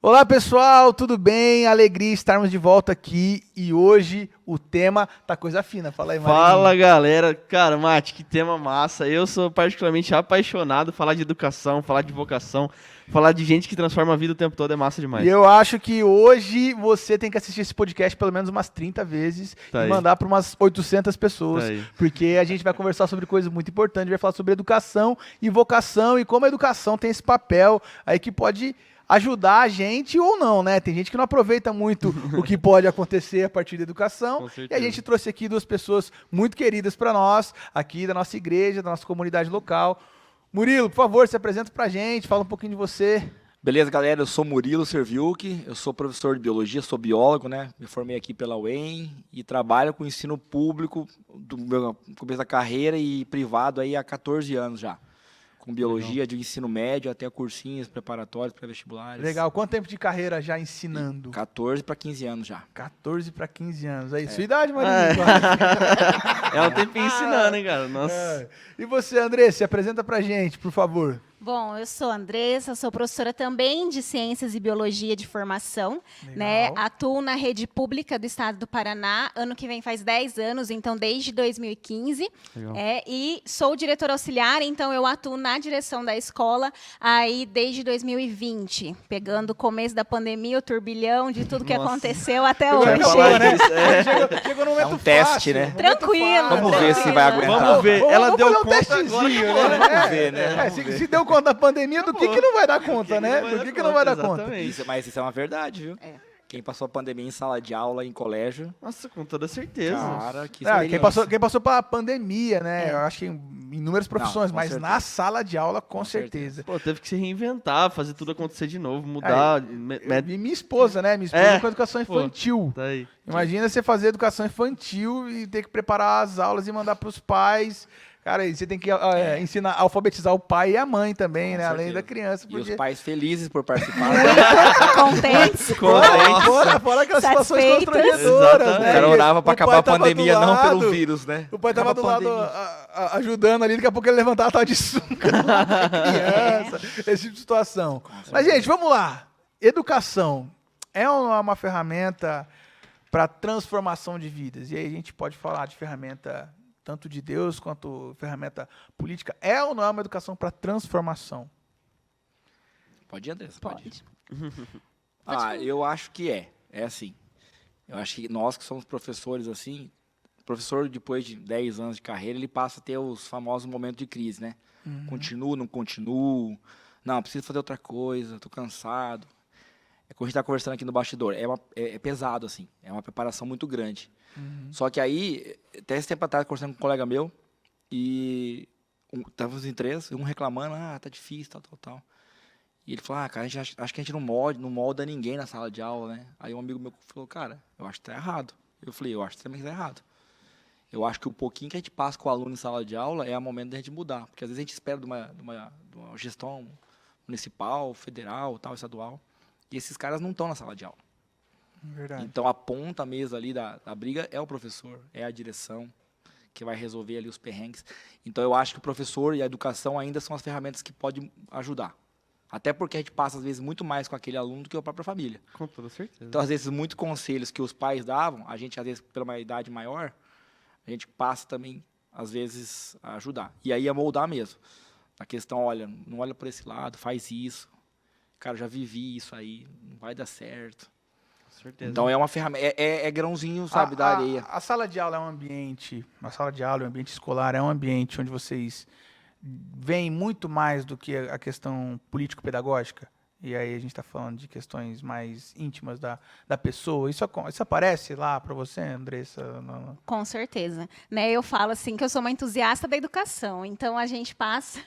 Olá pessoal, tudo bem? Alegria estarmos de volta aqui e hoje o tema tá coisa fina. Fala aí, Marinho. Fala galera, cara, Mate, que tema massa. Eu sou particularmente apaixonado. Falar de educação, falar de vocação, falar de gente que transforma a vida o tempo todo é massa demais. E eu acho que hoje você tem que assistir esse podcast pelo menos umas 30 vezes Tá e aí. mandar para umas 800 pessoas, Tá aí. porque a gente vai conversar sobre coisas muito importantes, vai falar sobre educação e vocação e como a educação tem esse papel aí que pode ajudar a gente ou não, né? Tem gente que não aproveita muito o que pode acontecer a partir da educação. Com E a certeza. gente trouxe aqui duas pessoas muito queridas para nós, aqui da nossa igreja, da nossa comunidade local. Murilo, por favor, se apresenta pra gente, fala um pouquinho de você. Beleza, galera? Eu sou Murilo Serviuk, eu sou professor de biologia, sou biólogo, né? Me formei aqui pela UEM e trabalho com ensino público do meu começo da carreira e privado aí há 14 anos já. Com biologia de ensino médio até cursinhos preparatórios, pré-vestibulares. Legal, quanto tempo de carreira já ensinando? 14 para 15 anos já. 14 para 15 anos. Aí, sua idade, Ah, Marinho. É um tempinho ensinando, hein, cara? Nossa. É. E você, André, se apresenta pra gente, por favor. Bom, eu sou a Andressa, sou professora também de Ciências e Biologia de formação, né? Atuo na rede pública do estado do Paraná, ano que vem faz 10 anos, então desde 2015. Legal. E sou diretora auxiliar, então eu atuo na direção da escola aí desde 2020, pegando o começo da pandemia, o turbilhão de tudo que Nossa. aconteceu até Eu ia hoje. falar, né? disso, é. Chegou num momento É um teste, fácil, né? momento Tranquilo, fácil. Vamos ver se vai aguentar. Vamos ver. Ela Vamos deu fazer um conta testezinho, agora. né? Vamos ver, né? É, Vamos ver. se deu conta da pandemia, do que não vai dar conta, né? não vai Do dar que não vai dar conta, conta. exatamente. Mas isso é uma verdade, viu? É. Quem passou a pandemia em sala de aula, em colégio, Nossa, com toda certeza. cara, que Ah, experiência. quem passou pela pandemia, né? Eu acho que em inúmeras profissões, com mas certeza. na sala de aula, com Com certeza. Pô, teve que se reinventar, fazer tudo acontecer de novo, mudar. E minha esposa, né? Minha esposa É. com educação Pô. infantil. Tá aí. Imagina você fazer educação infantil e ter que preparar as aulas e mandar para os pais. Cara, e você tem que ensinar, alfabetizar o pai e a mãe também, Com né? Além certeza. da criança. E os Porque... pais felizes por participar. Contentes. Fora aquelas situações Satisfeitas. constrangedoras, Exatamente. né? O cara orava pra O pai acabar a tava do pandemia, não lado, pelo vírus, né? O pai tava do Acaba a lado pandemia. ajudando ali, daqui a pouco ele levantava, tava de sunga lá pra criança, esse tipo de situação. Mas, gente, vamos lá. Educação é uma ferramenta para transformação de vidas. E aí a gente pode falar de ferramenta tanto de Deus quanto ferramenta política. É ou não é uma educação para transformação? Pode ir, Andressa? Pode. Pode. Eu acho que é. É assim. Eu acho que nós que somos professores, assim, professor depois de 10 anos de carreira, ele passa a ter os famosos momentos de crise, né? Continuo, não continuo. Não, preciso fazer outra coisa, tô cansado. É como a gente tá conversando aqui no bastidor. É pesado, assim. É uma preparação muito grande. Só que aí, até esse tempo atrás, conversando com um colega meu, e estávamos em 3, um reclamando, tá difícil, tal. E ele falou, cara, acho que a gente não molda ninguém na sala de aula, né? Aí um amigo meu falou, cara, eu acho que tá errado. Eu falei, eu acho também que tá errado. Eu acho que o pouquinho que a gente passa com o aluno em sala de aula é o momento da gente mudar. Porque às vezes a gente espera de uma gestão municipal, federal, tal, estadual, e esses caras não estão na sala de aula. Verdade. Então, a ponta mesmo ali da briga é o professor, é a direção que vai resolver ali os perrengues. Então, eu acho que o professor e a educação ainda são as ferramentas que podem ajudar. Até porque a gente passa, às vezes, muito mais com aquele aluno do que a própria família. Com toda certeza. Então, às vezes, muitos conselhos que os pais davam, a gente, às vezes, pela uma idade maior, a gente passa também, às vezes, a ajudar. E aí, a moldar mesmo. A questão, olha, não olha por esse lado, faz isso. Cara, eu já vivi isso aí, não vai dar certo. Com certeza. Então, é uma ferramenta, é grãozinho, sabe, da areia. A sala de aula é um ambiente, a sala de aula, o ambiente escolar é um ambiente onde vocês veem muito mais do que a questão político-pedagógica. E aí a gente está falando de questões mais íntimas da pessoa. Isso aparece lá para você, Andressa? Com certeza. Né, eu falo assim que eu sou uma entusiasta da educação, então a gente passa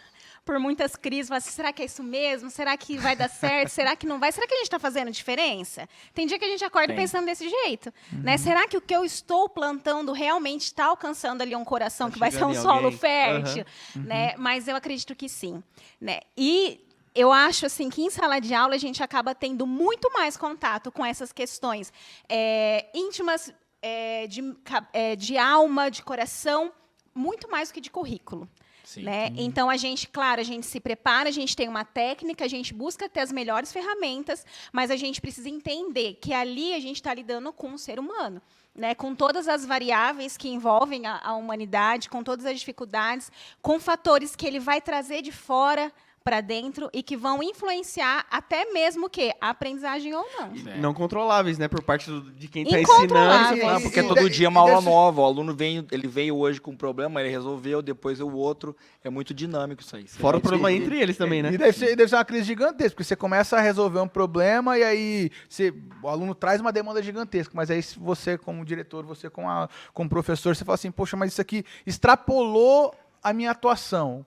por muitas crises, fala assim, será que é isso mesmo? Será que vai dar certo? Será que não vai? Será que a gente está fazendo diferença? Tem dia que a gente acorda pensando desse jeito. Né? Será que o que eu estou plantando realmente está alcançando ali um coração que vai ser um solo fértil? Né? Mas eu acredito que sim. Né? E eu acho assim que em sala de aula a gente acaba tendo muito mais contato com essas questões íntimas, de alma, de coração, muito mais do que de currículo. Sim. Né? Então, a gente se prepara, a gente tem uma técnica, a gente busca ter as melhores ferramentas, mas a gente precisa entender que ali a gente está lidando com um ser humano, né? Com todas as variáveis que envolvem a humanidade, com todas as dificuldades, com fatores que ele vai trazer de fora para dentro e que vão influenciar até mesmo o quê? A aprendizagem ou não. Não controláveis, né? Por parte de quem está ensinando. Incontroláveis. Você fala, Porque E- todo dia é uma e aula deve ser- nova. O aluno ele veio hoje com um problema, ele resolveu, depois o outro. É muito dinâmico isso aí. Você fora vai o problema descobrir. entre eles também, né? E deve ser uma crise gigantesca, porque você começa a resolver um problema e aí o aluno traz uma demanda gigantesca, mas aí você como diretor, você como professor, você fala assim, poxa, mas isso aqui extrapolou a minha atuação.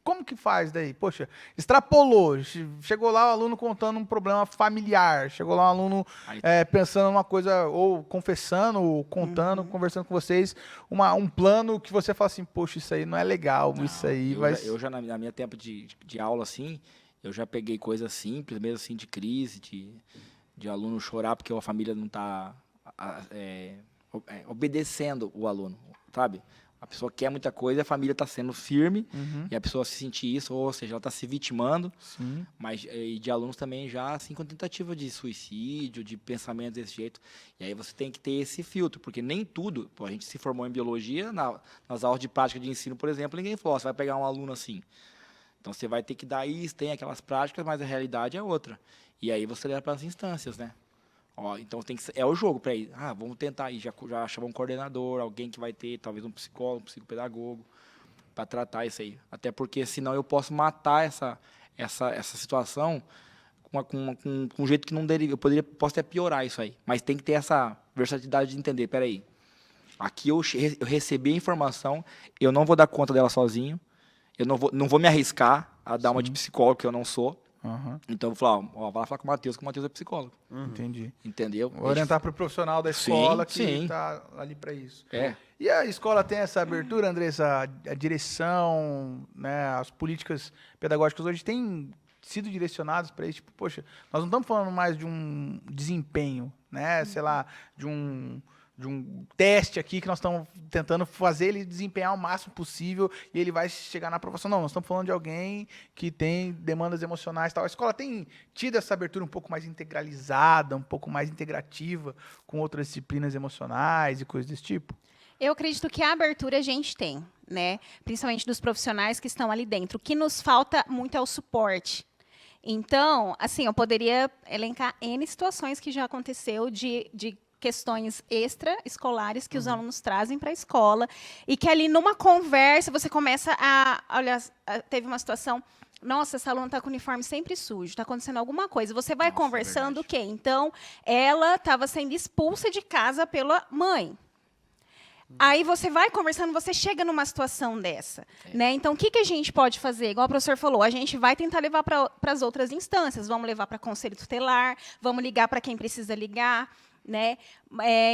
Como que faz daí? Poxa, extrapolou. Chegou lá o aluno contando um problema familiar. Chegou lá o aluno Aí- pensando uma coisa, ou confessando, ou contando, conversando com vocês, um plano que você fala assim, poxa, isso aí não é legal, isso aí eu vai... Já, eu já, na minha tempo de aula, assim, eu já peguei coisas simples, mesmo assim, de crise, de aluno chorar porque a família não está obedecendo o aluno, sabe? A pessoa quer muita coisa e a família está sendo firme e a pessoa se sentir isso, ou seja, ela está se vitimando. Sim. Mas e de alunos também já assim com tentativa de suicídio, de pensamento desse jeito. E aí você tem que ter esse filtro, porque nem tudo, pô, a gente se formou em biologia, nas aulas de prática de ensino, por exemplo, ninguém falou, ó, você vai pegar um aluno assim. Então você vai ter que dar isso, tem aquelas práticas, mas a realidade é outra. E aí você leva para as instâncias, né? Ó, então tem que é o jogo para ir. Ah, vamos tentar aí, já chamar um coordenador, alguém que vai ter, talvez um psicólogo, um psicopedagogo, para tratar isso aí. Até porque senão eu posso matar essa situação com um jeito que não deriva. Posso até piorar isso aí. Mas tem que ter essa versatilidade de entender, peraí, aqui eu recebi a informação, eu não vou dar conta dela sozinho, eu não vou me arriscar a dar uma de psicólogo, que eu não sou. Aham, Então eu vou falar, ó, vai lá falar com o Matheus, que o Matheus é psicólogo. entendi. Entendeu? Orientar para o profissional da escola que sim. está ali para isso. É. E a escola tem essa abertura, Andressa, a direção, né, as políticas pedagógicas hoje têm sido direcionadas para isso. Tipo, poxa, nós não estamos falando mais de um desempenho, né, sei lá, de um teste aqui que nós estamos tentando fazer ele desempenhar o máximo possível e ele vai chegar na aprovação. Não, nós estamos falando de alguém que tem demandas emocionais e tal. A escola tem tido essa abertura um pouco mais integralizada, um pouco mais integrativa com outras disciplinas emocionais e coisas desse tipo? Eu acredito que a abertura a gente tem, né? Principalmente dos profissionais que estão ali dentro. O que nos falta muito é o suporte. Então, assim, eu poderia elencar N situações que já aconteceu de questões extraescolares que os alunos trazem para a escola e que ali numa conversa você começa olha, teve uma situação, nossa, essa aluna está com o uniforme sempre sujo, está acontecendo alguma coisa. Você vai conversando o quê? Então, ela estava sendo expulsa de casa pela mãe. Aí você vai conversando, você chega numa situação dessa. Né? Então, o que a gente pode fazer? Igual o professor falou, a gente vai tentar levar para as outras instâncias. Vamos levar para conselho tutelar, vamos ligar para quem precisa ligar. Né?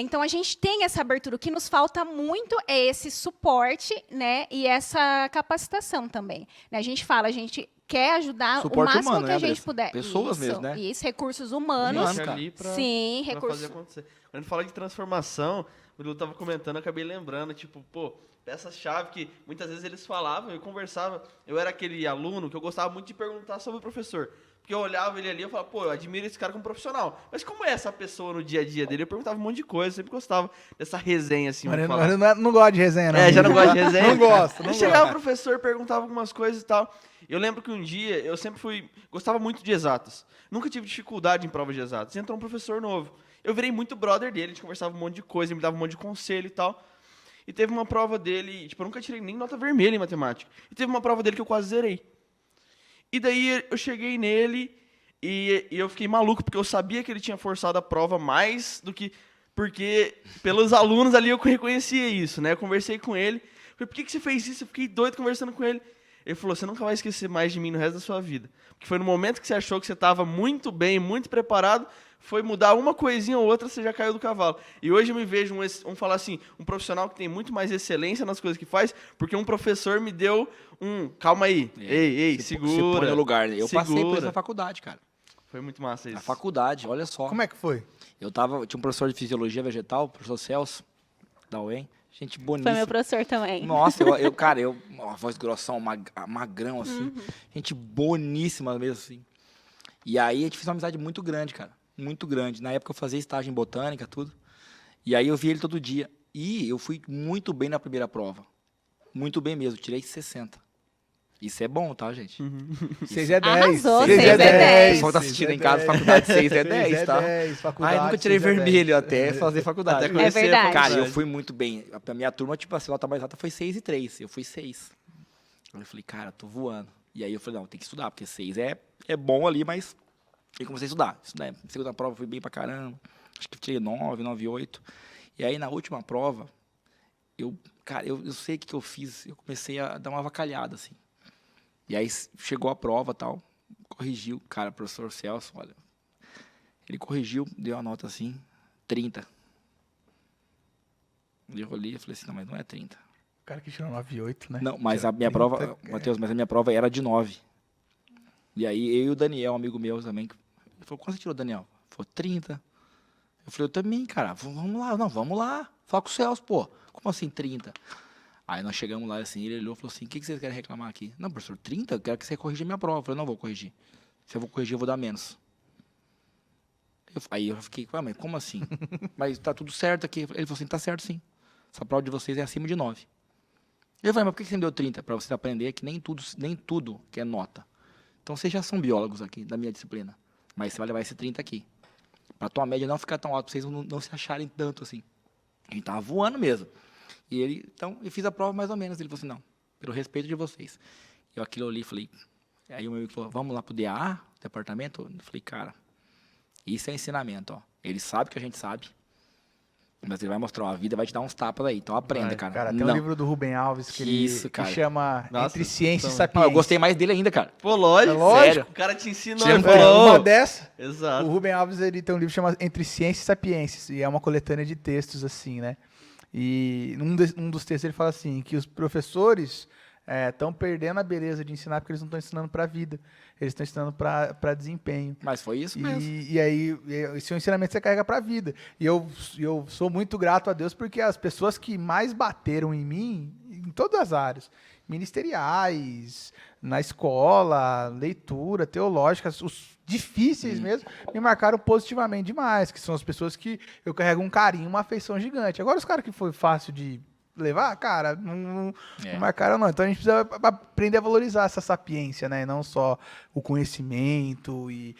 Então, a gente tem essa abertura. O que nos falta muito é esse suporte, né? E essa capacitação também. Né? A gente quer ajudar Suporte o máximo humano, que né, a gente Andressa? puder. Pessoas mesmo, né? Isso, recursos humanos. Humano, Gente cara. ali pra, Sim, pra recursos. fazer acontecer. Quando a gente fala de transformação, o Lu tava comentando, eu acabei lembrando, tipo, pô, peças-chave que muitas vezes eles falavam, eu conversava, eu era aquele aluno que eu gostava muito de perguntar sobre o professor. Porque eu olhava ele ali e eu falava, pô, eu admiro esse cara como profissional. Mas como é essa pessoa no dia a dia dele? Eu perguntava um monte de coisa, eu sempre gostava dessa resenha, assim. Mas vamos falar. não gosta de resenha, não. Já não gosta de resenha? Não gosto, não Aí chegava o gosto. professor, perguntava algumas coisas e tal. Eu lembro que um dia, eu sempre gostava muito de exatas. Nunca tive dificuldade em provas de exatas. Entrou um professor novo. Eu virei muito brother dele, a gente conversava um monte de coisa, ele me dava um monte de conselho e tal. E teve uma prova dele, tipo, eu nunca tirei nem nota vermelha em matemática. E teve uma prova dele que eu quase zerei. E daí eu cheguei nele e eu fiquei maluco, porque eu sabia que ele tinha forçado a prova mais do que... Porque pelos alunos ali eu reconhecia isso, né? Eu conversei com ele. Falei, por que você fez isso? Eu fiquei doido conversando com ele. Ele falou, você nunca vai esquecer mais de mim no resto da sua vida. Porque foi no momento que você achou que você estava muito bem, muito preparado, foi mudar uma coisinha ou outra, você já caiu do cavalo. E hoje eu me vejo, vamos falar assim, um profissional que tem muito mais excelência nas coisas que faz, porque um professor me deu calma aí, ei, segura. Se põe no lugar. Eu passei por isso segura. na faculdade, cara. Foi muito massa isso. Na faculdade, olha só. Como é que foi? Tinha um professor de fisiologia vegetal, o professor Celso, da UEM. Gente Foi boníssima. meu professor também. Nossa, cara, uma voz grossão, magrão, assim. Gente boníssima mesmo, assim. E aí a gente fez uma amizade muito grande, cara. Muito grande. Na época eu fazia estágio em botânica, tudo. E aí eu via ele todo dia. E eu fui muito bem na primeira prova. Muito bem mesmo. Tirei 60. Isso é bom, tá, gente? 6 é 10. Arrasou, 6 6 é 10. Só tá assistindo em casa, faculdade 6 é 10, tá? 10, faculdade, Ai, nunca tirei 6 é 10. vermelho até fazer faculdade. Até conhecer a verdade. Cara, faculdade. eu fui muito bem. A minha turma, tipo assim, a nota mais alta foi 6 e 3. Eu fui 6. Eu falei, cara, tô voando. E aí eu falei, não, tem que estudar, porque 6 é bom ali, mas... E comecei a estudar. Segunda prova fui bem pra caramba. Acho que tirei 9, 9,8. E aí na última prova, cara, eu sei o que eu fiz. Eu comecei a dar uma avacalhada, assim. E aí chegou a prova e tal, corrigiu. Cara, o professor Celso, olha, ele corrigiu, deu a nota assim, 30. Eu olhei e falei assim, não, mas não é 30. O cara que tirou 9,8, né? Não, mas Tira a minha 30, prova, Matheus, mas a minha prova era de 9. E aí eu e o Daniel, um amigo meu também, ele falou, quanto você tirou, Daniel? Ele falou, 30. Eu falei, eu também, cara, vamos lá. Não, vamos lá. Fala com o Celso, pô. Como assim 30? Aí nós chegamos lá, assim, ele olhou e falou assim, o que vocês querem reclamar aqui? Não, professor, 30? Eu quero que você corrija a minha prova. Eu falei, não vou corrigir. Se eu vou corrigir, eu vou dar menos. Aí eu fiquei, ué, mas como assim? Mas tá tudo certo aqui. Ele falou assim, tá certo sim. Essa prova de vocês é acima de 9. Eu falei, mas por que você me deu 30? Para você aprender que nem tudo que é nota. Então vocês já são biólogos aqui, da minha disciplina. Mas você vai levar esse 30 aqui. Pra tua média não ficar tão alta, pra vocês não se acharem tanto assim. A gente tava voando mesmo. E ele, então, eu fiz a prova mais ou menos. Ele falou assim, não, pelo respeito de vocês. Eu aquilo ali, falei... Aí o meu amigo falou, vamos lá pro DA, departamento? Eu falei, cara, isso é ensinamento, ó. Ele sabe que a gente sabe. Mas ele vai mostrar a vida, vai te dar uns tapas aí. Então aprenda, Vai, cara. Cara, tem não. um livro do Rubem Alves que Isso, ele cara. que chama Nossa, Entre Ciência e então- Sapiência. Não, eu gostei mais dele ainda, cara. Pô, lógico. É lógico. Sério. O cara te ensina Tira ele um É, falou, uma "Ô". dessa, Exato. o Rubem Alves ele tem um livro chamado Entre Ciência e Sapiência, e é uma coletânea de textos assim, né? E um dos textos ele fala assim, que os professores estão perdendo a beleza de ensinar porque eles não estão ensinando para a vida, eles estão ensinando para desempenho. Mas foi isso mesmo. E aí, esse é um ensinamento que você carrega para a vida. E eu sou muito grato a Deus porque as pessoas que mais bateram em mim, em todas as áreas, ministeriais, na escola, leitura, teológica, os difíceis mesmo, me marcaram positivamente demais, que são as pessoas que eu carrego um carinho, uma afeição gigante. Agora, os caras que foi fácil de levar, cara, não marcaram não. Então a gente precisa aprender a valorizar essa sapiência, né? E não só o conhecimento e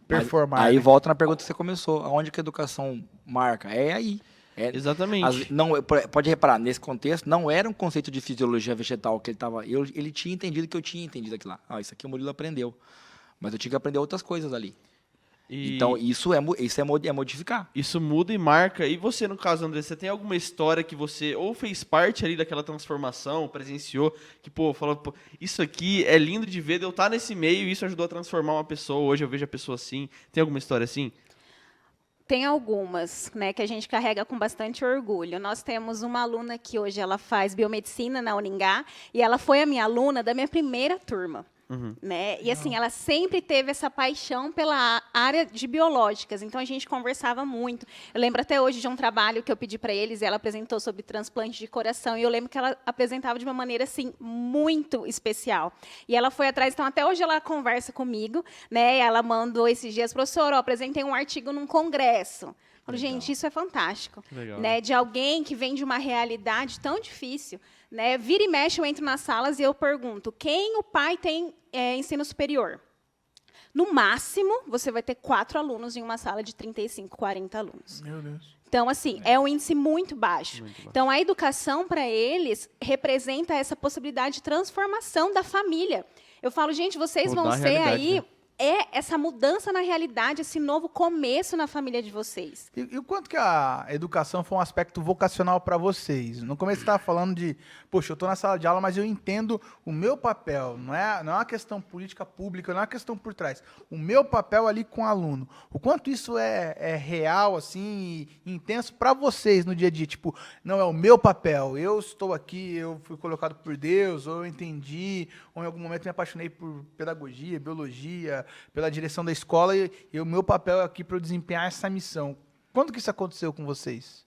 performar. Aí né? volta na pergunta que você começou. Aonde que a educação marca? É aí. Exatamente. Não, pode reparar, nesse contexto, não era um conceito de fisiologia vegetal que ele estava... Ele tinha entendido que eu tinha entendido aquilo lá. Ah, isso aqui o Murilo aprendeu. Mas eu tinha que aprender outras coisas ali. E Então, isso é modificar. isso muda e marca. E você, no caso, André, você tem alguma história que você ou fez parte ali daquela transformação, presenciou, que, pô, falou, pô, isso aqui é lindo de ver, de eu estar nesse meio e isso ajudou a transformar uma pessoa, hoje eu vejo a pessoa assim. Tem alguma história assim? Tem algumas, né, que a gente carrega com bastante orgulho. Nós temos uma aluna que hoje ela faz biomedicina na Uningá e ela foi a minha aluna da minha primeira turma. Né? E assim, ela sempre teve essa paixão pela área de biológicas, então a gente conversava muito. Eu lembro até hoje de um trabalho que eu pedi para eles, e ela apresentou sobre transplante de coração, e eu lembro que ela apresentava de uma maneira assim muito especial. E ela foi atrás, então até hoje ela conversa comigo, né? Ela mandou esses dias, professor, eu apresentei um artigo num congresso. Falei, gente, isso é fantástico. Legal. Né? De alguém que vem de uma realidade tão difícil. Né? Vira e mexe, eu entro nas salas e eu pergunto, quem o pai tem ensino superior? No máximo, você vai ter 4 alunos em uma sala de 35, 40 alunos. Meu Deus. Então, assim, é um índice muito baixo. Então, a educação, para eles, representa essa possibilidade de transformação da família. Eu falo, gente, vocês Mudar vão a ser realidade, aí... né? Essa mudança na realidade, esse novo começo na família de vocês. E o quanto que a educação foi um aspecto vocacional para vocês? No começo você estava falando de, poxa, eu estou na sala de aula, mas eu entendo o meu papel. Não é uma questão política pública, não é uma questão por trás. O meu papel ali com o aluno. O quanto isso é real, assim, e intenso para vocês no dia a dia? Tipo, não é o meu papel, eu estou aqui, eu fui colocado por Deus, ou eu entendi, ou em algum momento me apaixonei por pedagogia, biologia, pela direção da escola, e o meu papel é aqui para eu desempenhar essa missão. Quando que isso aconteceu com vocês?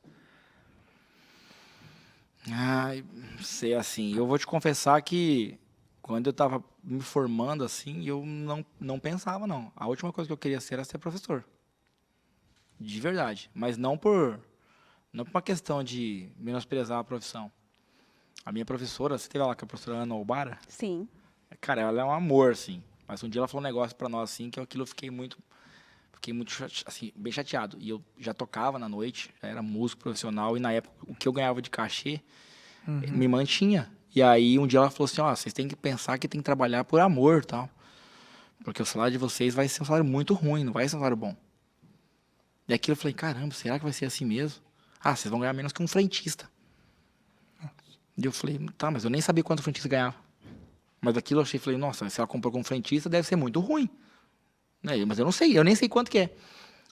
Ai, sei assim, eu vou te confessar que quando eu tava me formando assim, eu não pensava não. A última coisa que eu queria ser era ser professor. De verdade, mas não por uma questão de menosprezar a profissão. A minha professora, você teve lá com a professora Ana Obara? Sim. Cara, ela é um amor, assim. Mas um dia ela falou um negócio pra nós, assim, que aquilo eu fiquei muito assim, bem chateado. E eu já tocava na noite, já era músico profissional, e na época o que eu ganhava de cachê me mantinha. E aí um dia ela falou assim, ó, vocês têm que pensar que tem que trabalhar por amor e tal. Porque o salário de vocês vai ser um salário muito ruim, não vai ser um salário bom. E aquilo eu falei, caramba, será que vai ser assim mesmo? Ah, vocês vão ganhar menos que um frentista. E eu falei, tá, mas eu nem sabia quanto o frentista ganhava. Mas aquilo eu achei, falei, nossa, se ela comprou com um frentista, deve ser muito ruim. Né? Mas eu não sei, eu nem sei quanto que é.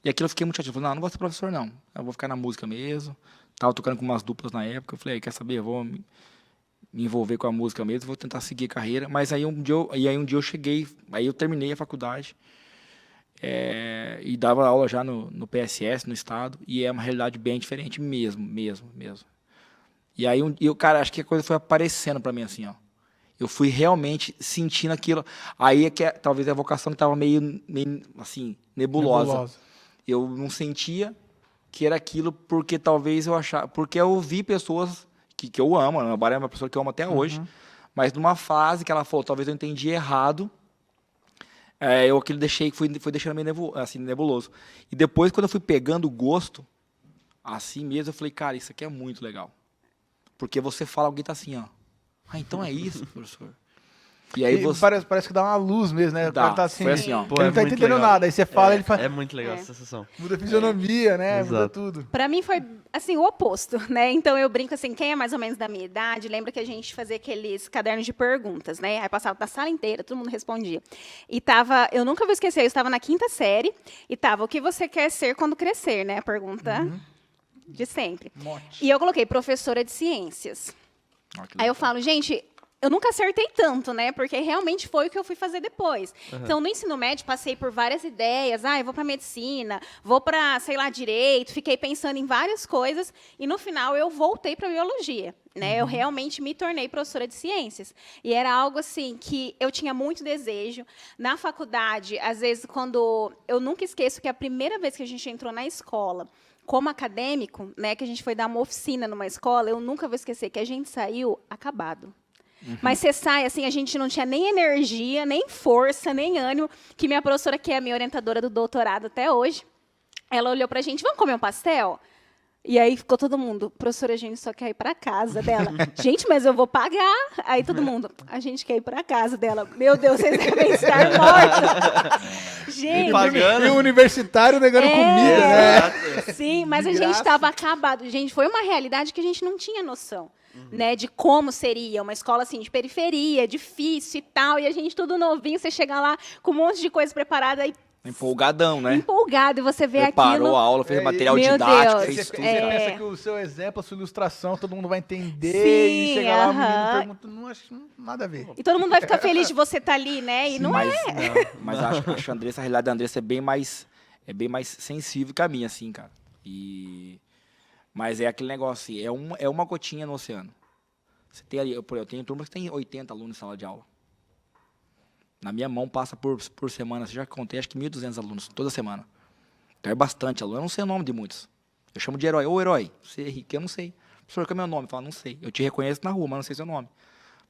E aquilo eu fiquei muito chateado. Eu falei, não vou ser professor, não. Eu vou ficar na música mesmo. Tava tocando com umas duplas na época. Eu falei, quer saber, eu vou me envolver com a música mesmo, vou tentar seguir a carreira. Mas aí um dia eu cheguei, aí eu terminei a faculdade. E dava aula já no PSS, no estado. E é uma realidade bem diferente mesmo. E aí, cara, acho que a coisa foi aparecendo pra mim assim, ó. Eu fui realmente sentindo aquilo. Aí é que talvez a vocação que estava meio assim, nebulosa. Eu não sentia que era aquilo porque talvez eu achava... Porque eu vi pessoas que eu amo, a Ana Bárbara é uma pessoa que eu amo até hoje, mas numa fase que ela falou, talvez eu entendi errado, eu fui deixando meio nebuloso. E depois, quando eu fui pegando o gosto, assim mesmo, eu falei, cara, isso aqui é muito legal. Porque você fala, alguém tá assim, ó. Ah, então é isso, professor. E aí parece que dá uma luz mesmo, né? O cara tá assim, foi assim, ó. ele não tá entendendo nada. Aí você fala, ele fala, É muito legal essa sensação. muda a fisionomia, né? Exato. Muda tudo. Pra mim foi, assim, o oposto, né? Então eu brinco assim, quem é mais ou menos da minha idade, lembra que a gente fazia aqueles cadernos de perguntas, né? Aí passava na sala inteira, todo mundo respondia. E tava, eu nunca vou esquecer, eu estava na 5ª série e tava, o que você quer ser quando crescer, né? A pergunta de sempre. Monte. E eu coloquei professora de ciências. Aí eu falo, gente, eu nunca acertei tanto, né? Porque realmente foi o que eu fui fazer depois. Então, no ensino médio, passei por várias ideias. Eu vou para medicina, vou para, sei lá, direito. Fiquei pensando em várias coisas. E, no final, eu voltei para biologia. Né? Eu realmente me tornei professora de ciências. E era algo, assim, que eu tinha muito desejo. Na faculdade, às vezes, quando... Eu nunca esqueço que a primeira vez que a gente entrou na escola, como acadêmico, né, que a gente foi dar uma oficina numa escola, eu nunca vou esquecer que a gente saiu acabado. Mas você sai, assim, a gente não tinha nem energia, nem força, nem ânimo, que minha professora, que é a minha orientadora do doutorado até hoje, ela olhou pra gente, vamos comer um pastel? E aí ficou todo mundo, professora, a gente só quer ir pra casa dela. Gente, mas eu vou pagar. Aí todo mundo, a gente quer ir pra casa dela. Meu Deus, vocês devem estar mortos. Gente, Pagando. E o universitário negando comida, né? sim, mas De a gente graça. estava acabado. Gente, foi uma realidade que a gente não tinha noção, né, de como seria uma escola assim de periferia, difícil e tal, e a gente tudo novinho, você chega lá com um monte de coisa preparada e Empolgadão, né? empolgado, e você vê Preparou aquilo. a aula, fez É, material meu didático, Deus. Você fez tudo. pensa que o seu exemplo, a sua ilustração, todo mundo vai entender. Sim, e chega lá, o menino aham. pergunta, não acho nada a ver. E todo mundo vai ficar feliz de você estar ali, né? E não mas acho que a realidade da Andressa é bem mais sensível que a minha, assim, cara. Mas é aquele negócio assim, é uma gotinha no oceano. Você tem ali, eu tenho turma que tem 80 alunos em sala de aula. Na minha mão passa por semana, você já contei, acho que 1.200 alunos toda semana. Então é bastante aluno, eu não sei o nome de muitos. Eu chamo de herói, ô herói, você é rico, eu não sei. Professor, qual é o meu nome? Fala, não sei. Eu te reconheço na rua, mas não sei seu nome.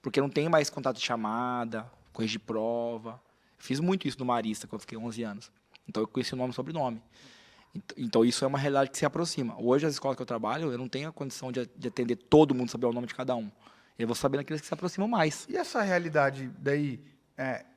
Porque não tem mais contato de chamada, corrigir prova. Eu fiz muito isso no Marista, quando eu fiquei 11 anos. Então eu conheci o nome e sobrenome. Então isso é uma realidade que se aproxima. Hoje, as escolas que eu trabalho, eu não tenho a condição de atender todo mundo, saber o nome de cada um. Eu vou saber naqueles que se aproximam mais. E essa realidade daí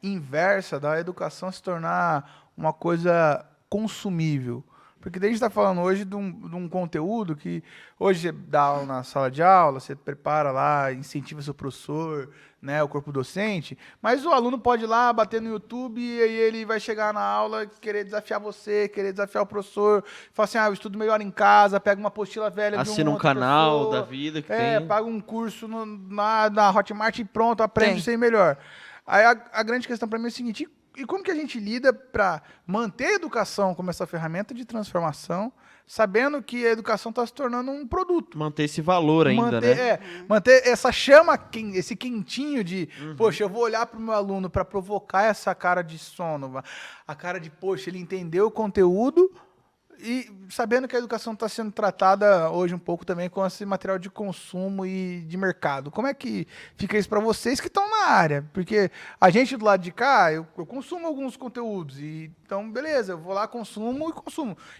inversa da educação se tornar uma coisa consumível? Porque daí a gente está falando hoje de um conteúdo que hoje você dá aula na sala de aula, você prepara lá, incentiva seu professor, né, o corpo docente, mas o aluno pode ir lá, bater no YouTube e aí ele vai chegar na aula, querer desafiar você, querer desafiar o professor, falar assim, eu estudo melhor em casa, pega uma apostila velha de Assina um outro canal professor, da vida que tem. paga um curso na Hotmart e pronto, aprende isso aí melhor. Aí a grande questão para mim é o seguinte, E como que a gente lida para manter a educação como essa ferramenta de transformação, sabendo que a educação está se tornando um produto? Manter esse valor ainda, né? Manter essa chama, esse quentinho de, poxa, eu vou olhar para o meu aluno para provocar essa cara de sono, a cara de, poxa, ele entendeu o conteúdo, e sabendo que a educação está sendo tratada hoje um pouco também com esse material de consumo e de mercado. Como é que fica isso para vocês que estão na área? Porque a gente do lado de cá, eu consumo alguns conteúdos, e então, beleza, eu vou lá, consumo.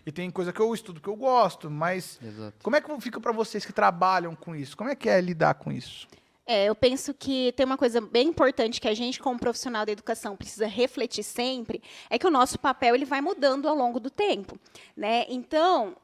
E tem coisa que eu estudo que eu gosto, mas Exato. como é que fica para vocês que trabalham com isso? Como é que é lidar com isso? Eu penso que tem uma coisa bem importante que a gente, como profissional da educação, precisa refletir sempre, é que o nosso papel ele vai mudando ao longo do tempo, né? Então,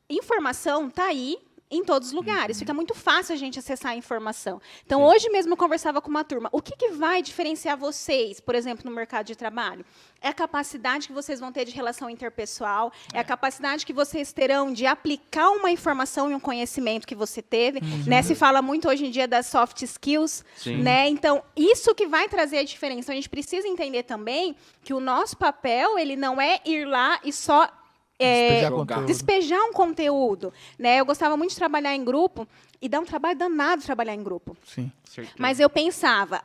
informação está aí em todos os lugares. Fica muito fácil a gente acessar a informação. Então, hoje mesmo eu conversava com uma turma. O que vai diferenciar vocês, por exemplo, no mercado de trabalho? É a capacidade que vocês vão ter de relação interpessoal, é a capacidade que vocês terão de aplicar uma informação e um conhecimento que você teve. Né? Se fala muito hoje em dia das soft skills. Né? Então, isso que vai trazer a diferença. Então, a gente precisa entender também que o nosso papel ele não é ir lá e só despejar um conteúdo. Né? Eu gostava muito de trabalhar em grupo, e dá um trabalho danado trabalhar em grupo. Sim. Mas eu pensava,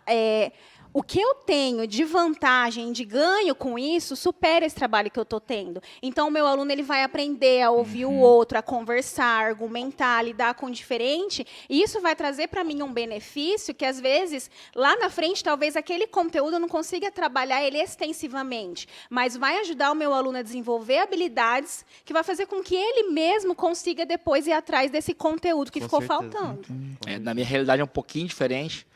o que eu tenho de vantagem, de ganho com isso, supera esse trabalho que eu estou tendo. Então, o meu aluno ele vai aprender a ouvir o outro, a conversar, argumentar, lidar com o diferente, e isso vai trazer para mim um benefício que, às vezes, lá na frente, talvez aquele conteúdo eu não consiga trabalhar ele extensivamente, mas vai ajudar o meu aluno a desenvolver habilidades que vai fazer com que ele mesmo consiga depois ir atrás desse conteúdo que ficou faltando. Na minha realidade é um pouquinho diferente,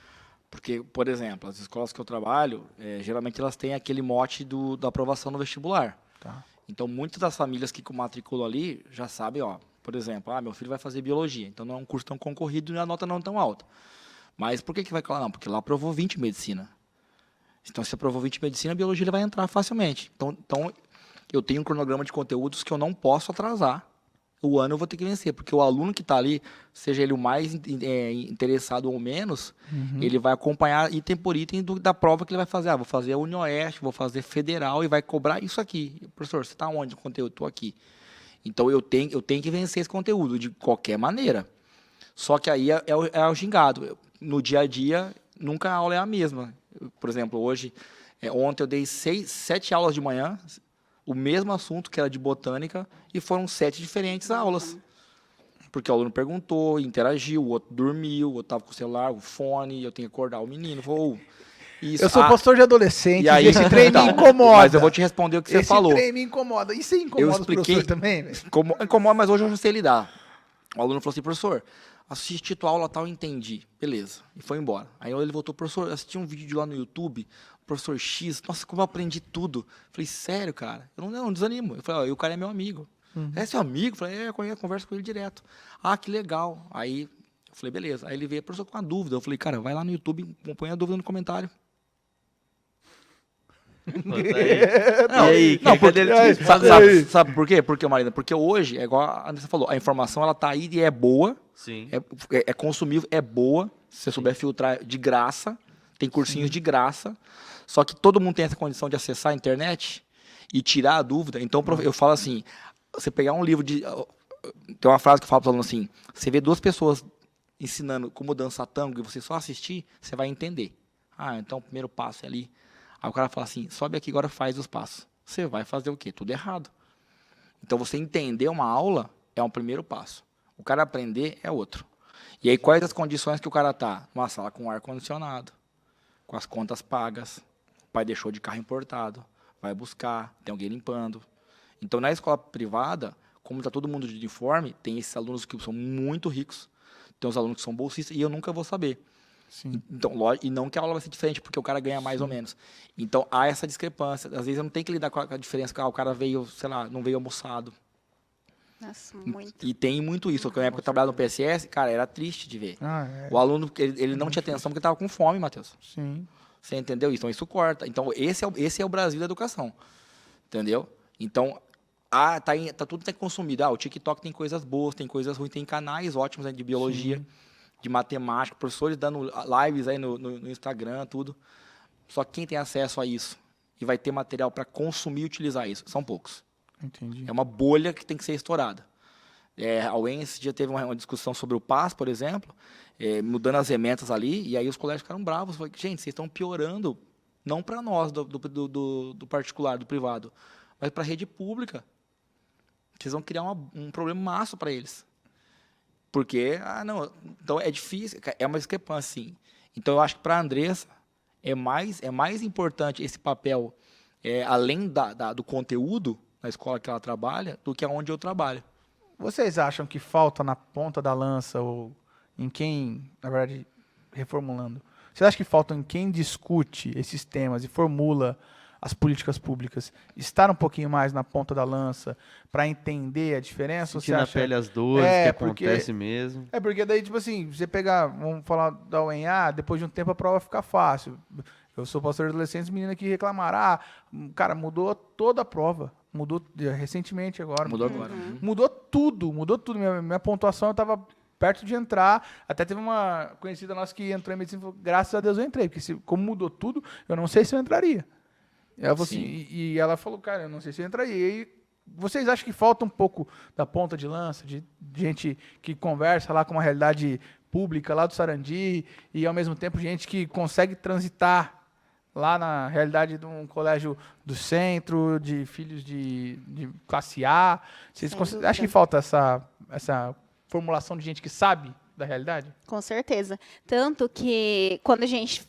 porque, por exemplo, as escolas que eu trabalho, geralmente elas têm aquele mote da aprovação no vestibular. Tá. Então, muitas das famílias que matriculam ali já sabem, por exemplo, meu filho vai fazer biologia, então não é um curso tão concorrido e a nota não é tão alta. Mas por que vai colar? Não, porque lá aprovou 20 medicina. Então, se aprovou 20 medicina, a biologia ele vai entrar facilmente. Então, eu tenho um cronograma de conteúdos que eu não posso atrasar. O ano eu vou ter que vencer, porque o aluno que está ali, seja ele o mais interessado ou menos, ele vai acompanhar item por item da prova que ele vai fazer. Vou fazer a UniOeste, vou fazer Federal e vai cobrar isso aqui. Professor, você está onde o conteúdo? Estou aqui. Então, eu tenho que vencer esse conteúdo de qualquer maneira. Só que aí é o gingado. No dia a dia, nunca a aula é a mesma. Por exemplo, ontem eu dei 7 aulas de manhã, o mesmo assunto, que era de botânica, e foram 7 diferentes aulas. Porque o aluno perguntou, interagiu, o outro dormiu, o outro estava com o celular, o fone, eu tenho que acordar o menino. Isso. Eu sou pastor de adolescente, e aí, esse trem me incomoda. Mas eu vou te responder o que você falou. Esse trem me incomoda. E você incomoda os professores também? Incomoda, mas hoje eu já sei lidar. O aluno falou assim, professor, assisti tua aula tal, entendi. Beleza. E foi embora. Aí ele voltou, professor, assisti um vídeo lá no YouTube, professor X, nossa, como eu aprendi tudo. Falei, sério, cara? Eu não desanimo. Eu falei, o cara é meu amigo. É seu amigo? Eu falei, eu converso com ele direto. Que legal. Aí, eu falei, beleza. Aí ele veio, professor, com uma dúvida. Eu falei, cara, vai lá no YouTube, põe a dúvida no comentário. Sabe por quê? Porque, Marina, porque hoje, é igual a Andressa falou, a informação ela tá aí e é boa. Sim. É consumível, é boa. Se você souber filtrar de graça, tem cursinhos de graça. Só que todo mundo tem essa condição de acessar a internet e tirar a dúvida. Então, eu falo assim, você pegar um livro de... Tem uma frase que eu falo para os alunos assim, você vê 2 pessoas ensinando como dançar tango e você só assistir, você vai entender. Então o primeiro passo é ali. Aí o cara fala assim, sobe aqui agora faz os passos. Você vai fazer o quê? Tudo errado. Então você entender uma aula é um primeiro passo. O cara aprender é outro. E aí quais as condições que o cara está? Numa sala com ar-condicionado, com as contas pagas, o pai deixou de carro importado, vai buscar, tem alguém limpando. Então, na escola privada, como está todo mundo de uniforme, tem esses alunos que são muito ricos, tem os alunos que são bolsistas, e eu nunca vou saber. Sim. Então, e não que a aula vai ser diferente, porque o cara ganha mais ou menos. Então, há essa discrepância. Às vezes, eu não tenho que lidar com a diferença, o cara veio, sei lá, não veio almoçado. Nossa, muito. E tem muito isso. Na época que eu trabalhava no PSS, cara, era triste de ver. É. O aluno, ele não tinha atenção porque estava com fome, Matheus. Sim. Você entendeu? Então, isso corta. Então, esse é o Brasil da educação. Entendeu? Então, tudo tem consumido. O TikTok tem coisas boas, tem coisas ruins, tem canais ótimos, né, de biologia, de matemática, professores dando lives aí no Instagram, tudo. Só que quem tem acesso a isso e vai ter material para consumir e utilizar isso. São poucos. Entendi. É uma bolha que tem que ser estourada. A UEM esse dia teve uma discussão sobre o PAS, por exemplo, mudando as ementas ali, e aí os colégios ficaram bravos. Falaram, gente, vocês estão piorando, não para nós, do particular, do privado, mas para a rede pública. Vocês vão criar um problema massa para eles. Porque, não, então é difícil, é uma discrepância, sim. Então eu acho que para a Andressa é mais importante esse papel, além do conteúdo na escola que ela trabalha, do que aonde eu trabalho. Vocês acham que falta na ponta da lança ou em quem, na verdade, reformulando, vocês acham que falta em quem discute esses temas e formula as políticas públicas, estar um pouquinho mais na ponta da lança para entender a diferença? Sentir na pele as dores que acontece mesmo. Porque daí, tipo assim, você pegar, vamos falar da UENA, depois de um tempo a prova fica fácil. Eu sou pastor de adolescentes, menina que reclamaram, cara, mudou toda a prova. Mudou recentemente agora. Mudou agora. Mudou tudo. Minha pontuação, eu estava perto de entrar. Até teve uma conhecida nossa que entrou em medicina e falou, graças a Deus eu entrei, porque como mudou tudo, eu não sei se eu entraria. Ela falou assim, e ela falou, cara, eu não sei se eu entraria. E aí, vocês acham que falta um pouco da ponta de lança, de gente que conversa lá com uma realidade pública lá do Sarandi e, ao mesmo tempo, gente que consegue transitar lá na realidade de um colégio do centro, de filhos de classe A? Vocês acham que falta essa formulação de gente que sabe da realidade? Com certeza. Tanto que quando a gente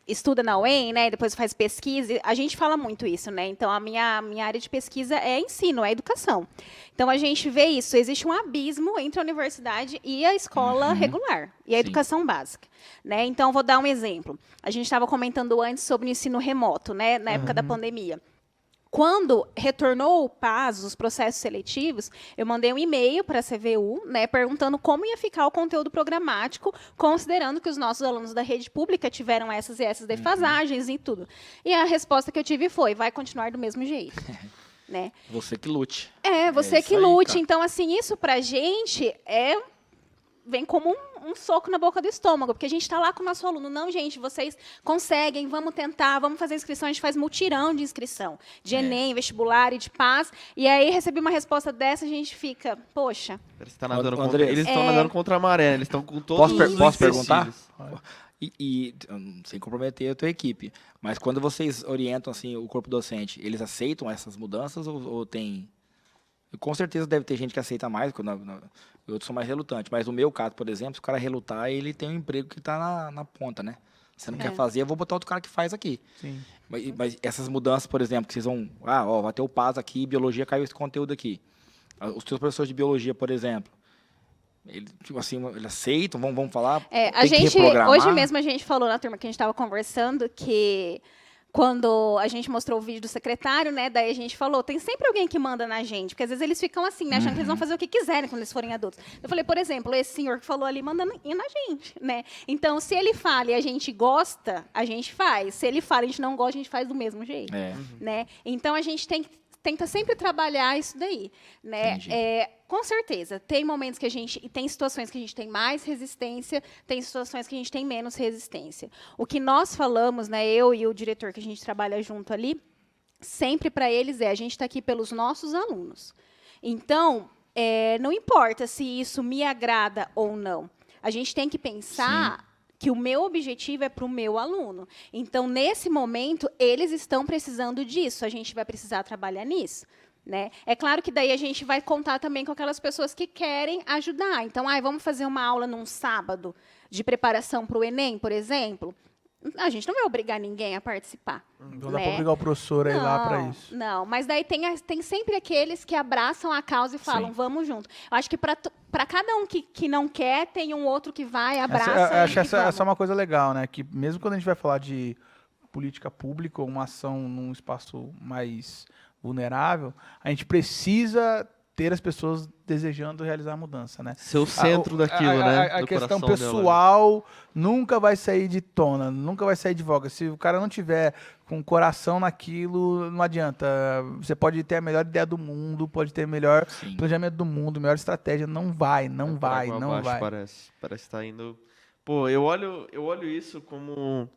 estuda na UEM, né, depois faz pesquisa, a gente fala muito isso, né? Então, a minha área de pesquisa é ensino, é educação. Então, a gente vê isso, existe um abismo entre a universidade e a escola regular, e a educação básica, né? Então, vou dar um exemplo. A gente estava comentando antes sobre o ensino remoto, né, na época da pandemia. Quando retornou o PAS, os processos seletivos, eu mandei um e-mail para a CVU, né, perguntando como ia ficar o conteúdo programático, considerando que os nossos alunos da rede pública tiveram essas e essas defasagens e tudo. E a resposta que eu tive foi, vai continuar do mesmo jeito. Né? Você que lute. Você que lute. Então, assim, isso para a gente vem como um soco na boca do estômago, porque a gente está lá com o nosso aluno. Não, gente, vocês conseguem, vamos tentar, vamos fazer inscrição. A gente faz mutirão de inscrição, de Enem, vestibular e de PAS. E aí, recebi uma resposta dessa, a gente fica, poxa. Eles estão nadando contra a maré, eles estão com todos os Posso perguntar? Sem comprometer a tua equipe, mas quando vocês orientam assim, o corpo docente, eles aceitam essas mudanças ou tem... Com certeza deve ter gente que aceita mais, outros são mais relutantes. Mas no meu caso, por exemplo, se o cara relutar, ele tem um emprego que está na ponta, né? Você não quer fazer, eu vou botar outro cara que faz aqui. Sim. Mas essas mudanças, por exemplo, que vocês vão... vai ter o PAS aqui, biologia, caiu esse conteúdo aqui. Os seus professores de biologia, por exemplo, eles aceitam, vamos falar? Hoje mesmo a gente falou na turma que a gente estava conversando que... Quando a gente mostrou o vídeo do secretário, né, daí a gente falou, tem sempre alguém que manda na gente, porque às vezes eles ficam assim, né, achando que eles vão fazer o que quiserem quando eles forem adultos. Eu falei, por exemplo, esse senhor que falou ali manda na gente, né? Então, se ele fala e a gente gosta, a gente faz. Se ele fala e a gente não gosta, a gente faz do mesmo jeito, né? Então, a gente tenta sempre trabalhar isso daí, né? Com certeza, tem momentos que tem situações que a gente tem mais resistência, tem situações que a gente tem menos resistência. O que nós falamos, né, eu e o diretor que a gente trabalha junto ali, sempre para eles a gente está aqui pelos nossos alunos. Então, não importa se isso me agrada ou não, a gente tem que pensar que o meu objetivo é para o meu aluno. Então, nesse momento, eles estão precisando disso, a gente vai precisar trabalhar nisso. Né? É claro que daí a gente vai contar também com aquelas pessoas que querem ajudar. Então, vamos fazer uma aula num sábado de preparação para o Enem, por exemplo. A gente não vai obrigar ninguém a participar. Não dá para obrigar o professor a ir lá para isso. Não, mas daí tem sempre aqueles que abraçam a causa e falam, vamos junto. Eu acho que para cada um que não quer, tem um outro que vai, abraça. Acho essa é uma coisa legal, né? Que mesmo quando a gente vai falar de política pública ou uma ação num espaço mais vulnerável, a gente precisa ter as pessoas desejando realizar a mudança, né? Ser o centro daquilo, né? A questão pessoal nunca vai sair de tona, nunca vai sair de voga. Se o cara não tiver com o coração naquilo, não adianta. Você pode ter a melhor ideia do mundo, pode ter o melhor planejamento do mundo, a melhor estratégia, não vai. Parece estar indo Pô, eu olho isso como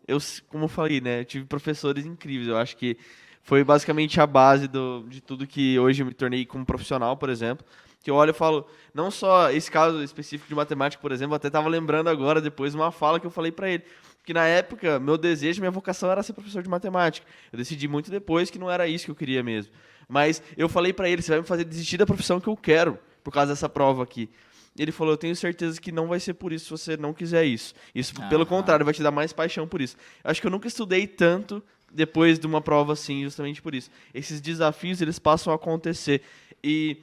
como eu falei, né? Eu tive professores incríveis. Eu acho que foi basicamente a base de tudo que hoje eu me tornei como profissional, por exemplo. Que eu olho e falo, não só esse caso específico de matemática, por exemplo, eu até estava lembrando agora, depois, uma fala que eu falei para ele. Que na época, meu desejo, minha vocação era ser professor de matemática. Eu decidi muito depois que não era isso que eu queria mesmo. Mas eu falei para ele, você vai me fazer desistir da profissão que eu quero, por causa dessa prova aqui. Ele falou, eu tenho certeza que não vai ser por isso se você não quiser isso. Isso, pelo contrário, vai te dar mais paixão por isso. Eu acho que eu nunca estudei tanto depois de uma prova assim, justamente por isso. Esses desafios, eles passam a acontecer. E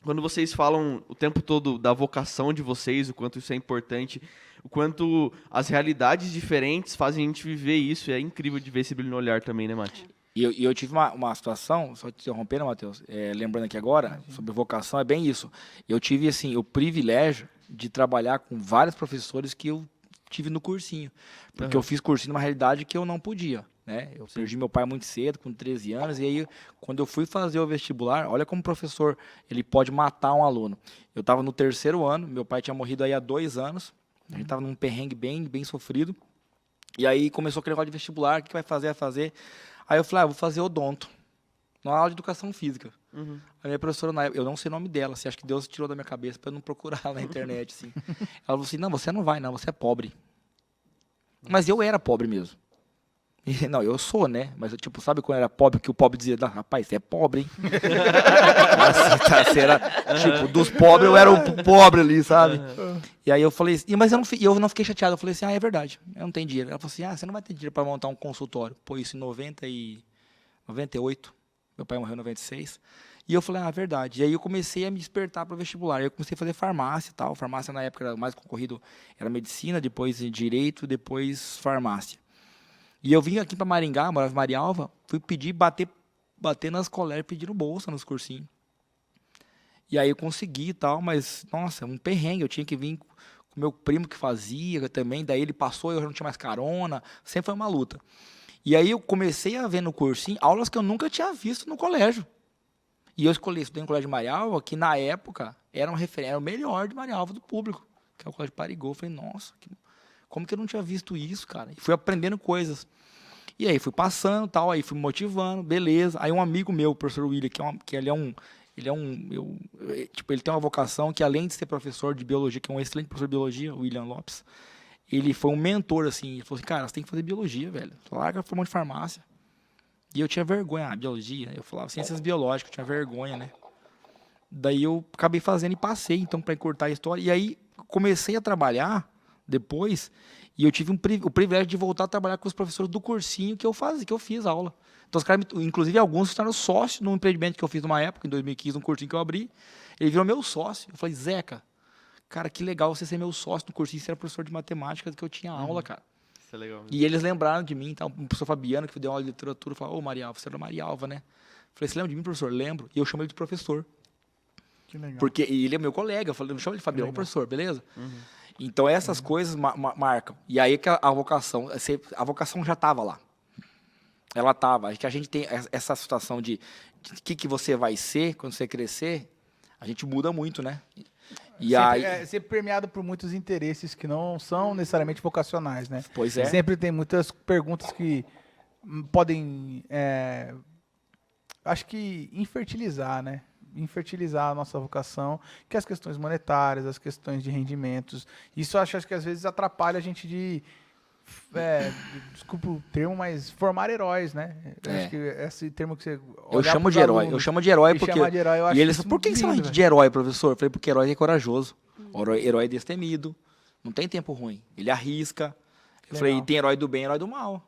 quando vocês falam o tempo todo da vocação de vocês, o quanto isso é importante, o quanto as realidades diferentes fazem a gente viver isso, é incrível de ver esse brilho no olhar também, né, Mati? E eu tive uma situação, só te interrompendo, Matheus, lembrando aqui agora, sobre vocação, é bem isso. Eu tive, assim, o privilégio de trabalhar com vários professores que eu tive no cursinho. Porque eu fiz cursinho numa realidade que eu não podia, né? Eu perdi meu pai muito cedo, com 13 anos, e aí, quando eu fui fazer o vestibular, olha como o professor, ele pode matar um aluno. Eu estava no 3º ano, meu pai tinha morrido aí há 2 anos, a gente estava num perrengue bem sofrido, e aí começou aquele negócio de vestibular, o que vai fazer? Vai fazer... Aí eu falei, vou fazer odonto, numa aula de educação física. A minha professora, na época, eu não sei o nome dela, você acha que Deus tirou da minha cabeça para eu não procurar na internet, assim. Ela falou assim, não, você não vai, não, você é pobre. Mas eu era pobre mesmo. E, não, eu sou, né? Mas, tipo, sabe quando eu era pobre, que o pobre dizia, não, rapaz, você é pobre, hein? Assim, era, tipo, dos pobres, eu era o pobre ali, sabe? E aí eu falei, mas eu não fiquei chateado, eu falei assim, é verdade, eu não tenho dinheiro. Ela falou assim, você não vai ter dinheiro para montar um consultório. Pô, isso em 98, meu pai morreu em 96. E eu falei, é verdade. E aí eu comecei a me despertar para o vestibular. Eu comecei a fazer farmácia e tal. Farmácia na época era mais concorrido, era medicina, depois direito, depois farmácia. E eu vim aqui para Maringá, morava em Marialva, fui pedir, bater nas colegas, pedindo bolsa nos cursinhos. E aí eu consegui e tal, mas, nossa, um perrengue. Eu tinha que vir com meu primo que fazia também, daí ele passou, eu já não tinha mais carona, sempre foi uma luta. E aí eu comecei a ver no cursinho aulas que eu nunca tinha visto no colégio. E eu estudei no colégio de Marialva, que na época era o melhor de Marialva do público, que é o colégio de Parigô. Eu falei, nossa, como que eu não tinha visto isso, cara? E fui aprendendo coisas. E aí fui passando, tal, aí fui me motivando, beleza. Aí um amigo meu, o professor William, ele tem uma vocação que, além de ser professor de biologia, que é um excelente professor de biologia, o William Lopes, ele foi um mentor, assim. Ele falou assim, cara, você tem que fazer biologia, velho. Larga a formação de farmácia. E eu tinha vergonha, biologia. Eu falava ciências biológicas, eu tinha vergonha, né? Daí eu acabei fazendo e passei, então, para encurtar a história. E aí comecei a trabalhar depois, e eu tive o privilégio de voltar a trabalhar com os professores do cursinho que eu fiz aula. Então, os caras, inclusive alguns se tornaram sócios num empreendimento que eu fiz numa época, em 2015, um cursinho que eu abri. Ele virou meu sócio. Eu falei, Zeca, cara, que legal você ser meu sócio no cursinho, você era professor de matemática que eu tinha aula, cara. Isso é legal mesmo. E eles lembraram de mim, então, o professor Fabiano, que deu aula de literatura, falou, Marialva, você era Marialva, né? Eu falei, você lembra de mim, professor? Lembro. E eu chamo ele de professor. Que legal. Porque ele é meu colega, eu falei, eu chamo ele de Fabiano, professor, beleza? Então, essas coisas marcam. E aí que a vocação já estava lá. Ela estava. Acho que a gente tem essa situação de que você vai ser quando você crescer, a gente muda muito, né? E ser permeado por muitos interesses que não são necessariamente vocacionais, né? Pois é. Sempre tem muitas perguntas que podem, acho que, infertilizar, né? Infertilizar a nossa vocação, que é as questões monetárias, as questões de rendimentos. Isso acho que às vezes atrapalha a gente de, desculpa o termo, mas formar heróis, né? Acho que esse termo que você... Eu chamo de herói porque... E eles falam, por que você chama de herói, professor? Eu falei, porque herói é corajoso. Herói é destemido. Não tem tempo ruim. Ele arrisca. Eu falei, tem herói do bem e herói do mal.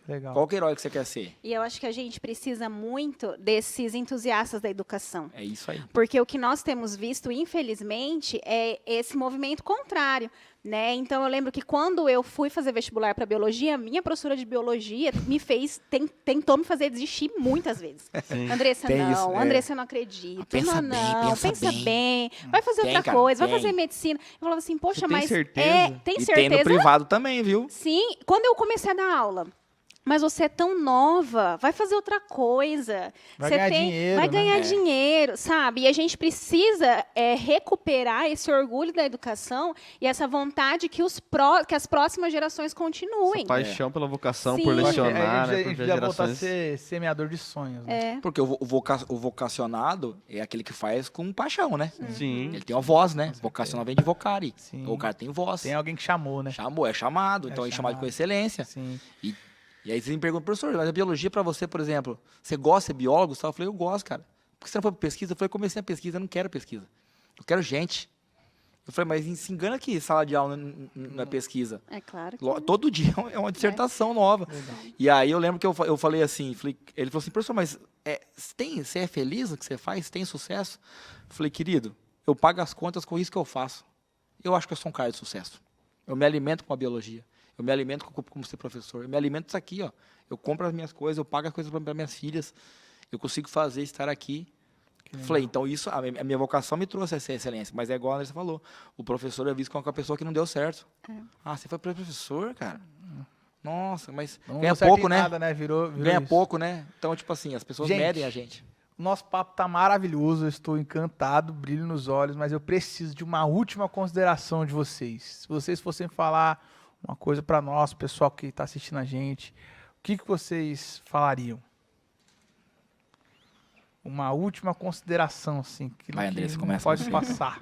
Legal. Qual que é o herói que você quer ser? E eu acho que a gente precisa muito desses entusiastas da educação. É isso aí. Porque o que nós temos visto, infelizmente, é esse movimento contrário, né? Então, eu lembro que quando eu fui fazer vestibular para biologia, minha professora de biologia tentou me fazer desistir muitas vezes. Sim. Andressa, não. Andressa, eu não acredito. Pensa bem. Vai fazer outra coisa, vai fazer medicina. Eu falava assim, poxa, Você tem mas... certeza? Tem E certeza? tem no privado também, viu? Sim. Quando eu comecei a dar aula, Mas você é tão nova, vai fazer outra coisa. Vai Você ganhar dinheiro, vai né? ganhar dinheiro, sabe? E a gente precisa recuperar esse orgulho da educação e essa vontade que, que as próximas gerações continuem. Essa paixão pela vocação, Sim. por Eu acho que lecionar, a né? gente Por ver devia voltar a gerações. ser semeador de sonhos. Né? É. Porque o vocacionado é aquele que faz com paixão, né? Sim. Ele tem uma voz, né? Vocacional vem de vocare. Sim. Então, o cara tem voz. Tem alguém que chamou, né? Chamou, é chamado. É Então, é chamado chamado. com excelência. Sim. E aí, você me pergunta, professor, mas a biologia pra você, por exemplo, você gosta de ser biólogo? Eu falei, eu gosto, cara. Por que você não foi pra pesquisa? Eu falei, comecei a pesquisa, eu não quero pesquisa. Eu quero gente. Eu falei, mas se engana que sala de aula não é pesquisa. É claro que Todo dia é uma dissertação nova. E aí eu lembro que eu falei assim, ele falou assim, professor, mas você é feliz no que você faz? Você tem sucesso? Eu falei, querido, eu pago as contas com isso que eu faço. Eu acho que eu sou um cara de sucesso. Eu me alimento com a biologia. Eu me alimento como ser professor. Eu me alimento disso aqui, ó. Eu compro as minhas coisas, eu pago as coisas para minhas filhas. Eu consigo fazer, estar aqui. Falei, então isso, a minha vocação me trouxe essa excelência. Mas é igual a Andressa falou. O professor é visto como uma pessoa que não deu certo. Ah, você foi professor, cara? Nossa, mas Não ganha deu certo pouco, em né? nada, né? Virou Ganha isso. pouco, né? Então, tipo assim, as pessoas Gente, medem a gente. Nosso papo tá maravilhoso, eu estou encantado, brilho nos olhos, mas eu preciso de uma última consideração de vocês. Se vocês fossem falar uma coisa para nós, pessoal que está assistindo a gente, o que vocês falariam? Uma última consideração, assim, que Vai, que Andressa, não começa pode você. passar.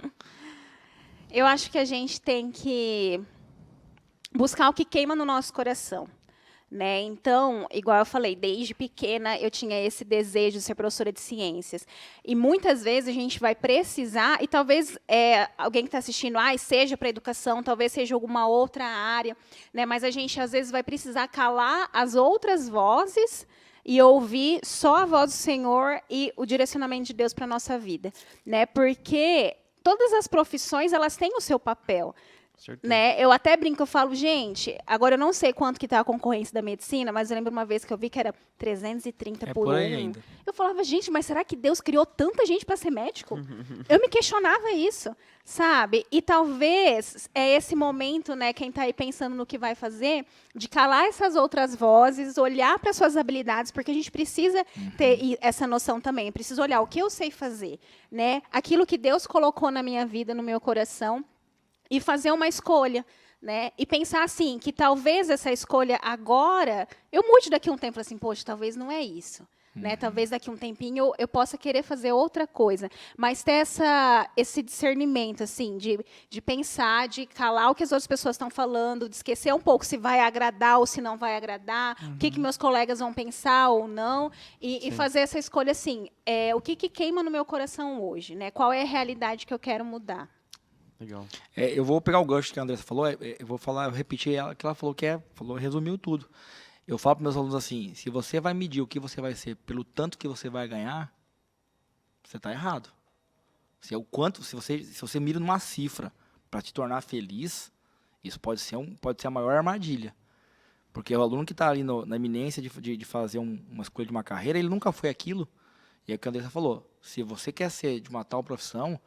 Eu acho que a gente tem que buscar o que queima no nosso coração, né? Então, igual eu falei, desde pequena eu tinha esse desejo de ser professora de ciências. E muitas vezes a gente vai precisar, e talvez alguém que está assistindo, seja para educação, talvez seja alguma outra área, né? Mas a gente às vezes vai precisar calar as outras vozes e ouvir só a voz do Senhor e o direcionamento de Deus para a nossa vida, né? Porque todas as profissões, elas têm o seu papel, Certeza. né? Eu até brinco, eu falo, gente, agora eu não sei quanto que está a concorrência da medicina, mas eu lembro uma vez que eu vi que era 330 por por aí um. ainda. Eu falava, gente, mas será que Deus criou tanta gente para ser médico? Eu me questionava isso, sabe? E talvez é esse momento, né, quem está aí pensando no que vai fazer, de calar essas outras vozes, olhar para suas habilidades, porque a gente precisa ter essa noção também. Eu preciso olhar o que eu sei fazer, né? Aquilo que Deus colocou na minha vida, no meu coração, e fazer uma escolha, né? E pensar assim, que talvez essa escolha agora, eu mude daqui a um tempo, falar assim, poxa, talvez não é isso. Né? Talvez daqui a um tempinho eu possa querer fazer outra coisa. Mas ter esse discernimento, assim, de pensar, de calar o que as outras pessoas estão falando, de esquecer um pouco se vai agradar ou se não vai agradar, o que meus colegas vão pensar ou não, e fazer essa escolha assim, o que queima no meu coração hoje, né? Qual é a realidade que eu quero mudar? Legal. Eu vou pegar o gancho que a Andressa falou, eu repetir ela, que ela falou resumiu tudo. Eu falo para meus alunos assim, se você vai medir o que você vai ser pelo tanto que você vai ganhar, você está errado. Se você mira numa cifra para te tornar feliz, isso pode ser a maior armadilha. Porque o aluno que está ali na iminência de fazer uma escolha de uma carreira, ele nunca foi aquilo. E é o que a Andressa falou, se você quer ser de uma tal profissão,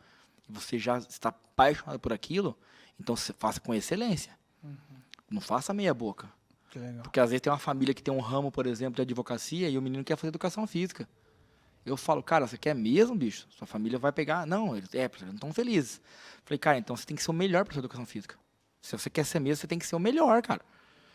você já está apaixonado por aquilo, então você faça com excelência. Não faça meia boca. Que legal. Porque às vezes tem uma família que tem um ramo, por exemplo, de advocacia e o menino quer fazer educação física. Eu falo, cara, você quer mesmo, bicho? Sua família vai pegar? Não, eles não estão felizes. Falei, cara, então você tem que ser o melhor para sua educação física. Se você quer ser mesmo, você tem que ser o melhor, cara.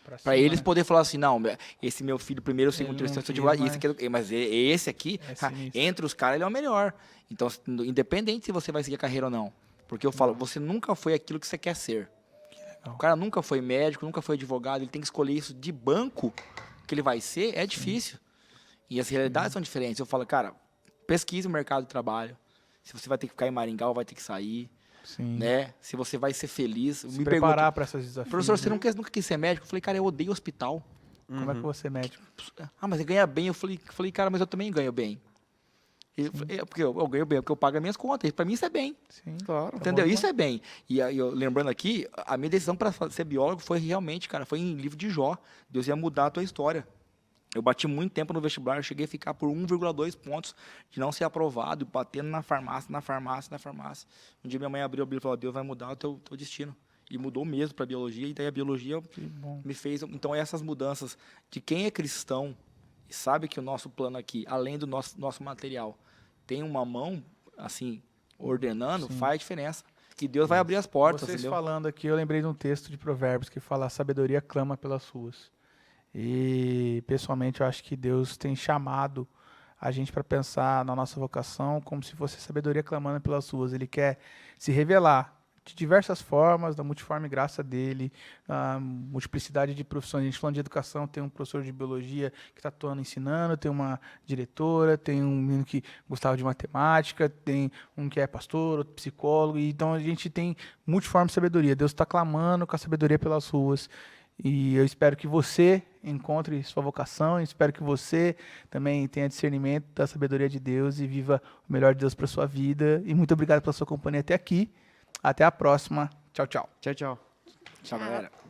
Para cima, eles né? poder falar assim, não, esse meu filho primeiro, segundo, Ele não terceiro, quis, advogado, esse aqui, mas esse aqui, É sinistro. entre os caras, ele é o melhor. Então, independente se você vai seguir a carreira ou não. Porque eu falo, você nunca foi aquilo que você quer ser. O cara nunca foi médico, nunca foi advogado, ele tem que escolher isso de banco que ele vai ser, é difícil. E as realidades são diferentes. Eu falo, cara, pesquise o mercado de trabalho. Se você vai ter que ficar em Maringá ou vai ter que sair, Sim. né? Se você vai ser feliz. Se Me preparar para esses desafios. professor, você né? nunca quis ser médico? Eu falei, cara, eu odeio hospital. Como é que você é médico? Ah, mas ele ganha bem. Eu falei, cara, mas eu também ganho bem. Porque eu ganho bem, porque eu pago as minhas contas. Para mim isso é bem. Sim. Claro. Entendeu? bom, Isso é bem. E aí, lembrando aqui, a minha decisão para ser biólogo foi realmente, cara, foi em livro de Jó. Deus ia mudar a tua história. Eu bati muito tempo no vestibular, eu cheguei a ficar por 1,2 pontos de não ser aprovado, batendo na farmácia. Um dia minha mãe abriu e falou, Deus vai mudar o teu destino. E mudou mesmo para biologia, e daí a biologia Que bom. me fez... Então, essas mudanças de quem é cristão e sabe que o nosso plano aqui, além do nosso material, tem uma mão, assim, ordenando, Sim. faz diferença. E Deus vai abrir as portas, Vocês entendeu? falando aqui, eu lembrei de um texto de Provérbios que fala: a sabedoria clama pelas ruas. E, pessoalmente, eu acho que Deus tem chamado a gente para pensar na nossa vocação como se fosse a sabedoria clamando pelas ruas. Ele quer se revelar de diversas formas, da multiforme graça dele, a multiplicidade de profissões. A gente falando de educação, tem um professor de biologia que está atuando ensinando, tem uma diretora, tem um menino que gostava de matemática, tem um que é pastor, outro psicólogo. E então a gente tem multiforme sabedoria. Deus está clamando com a sabedoria pelas ruas. E eu espero que você encontre sua vocação, espero que você também tenha discernimento da sabedoria de Deus e viva o melhor de Deus para sua vida. E muito obrigado pela sua companhia até aqui. Até a próxima. Tchau, tchau. Tchau, tchau. Tchau, galera.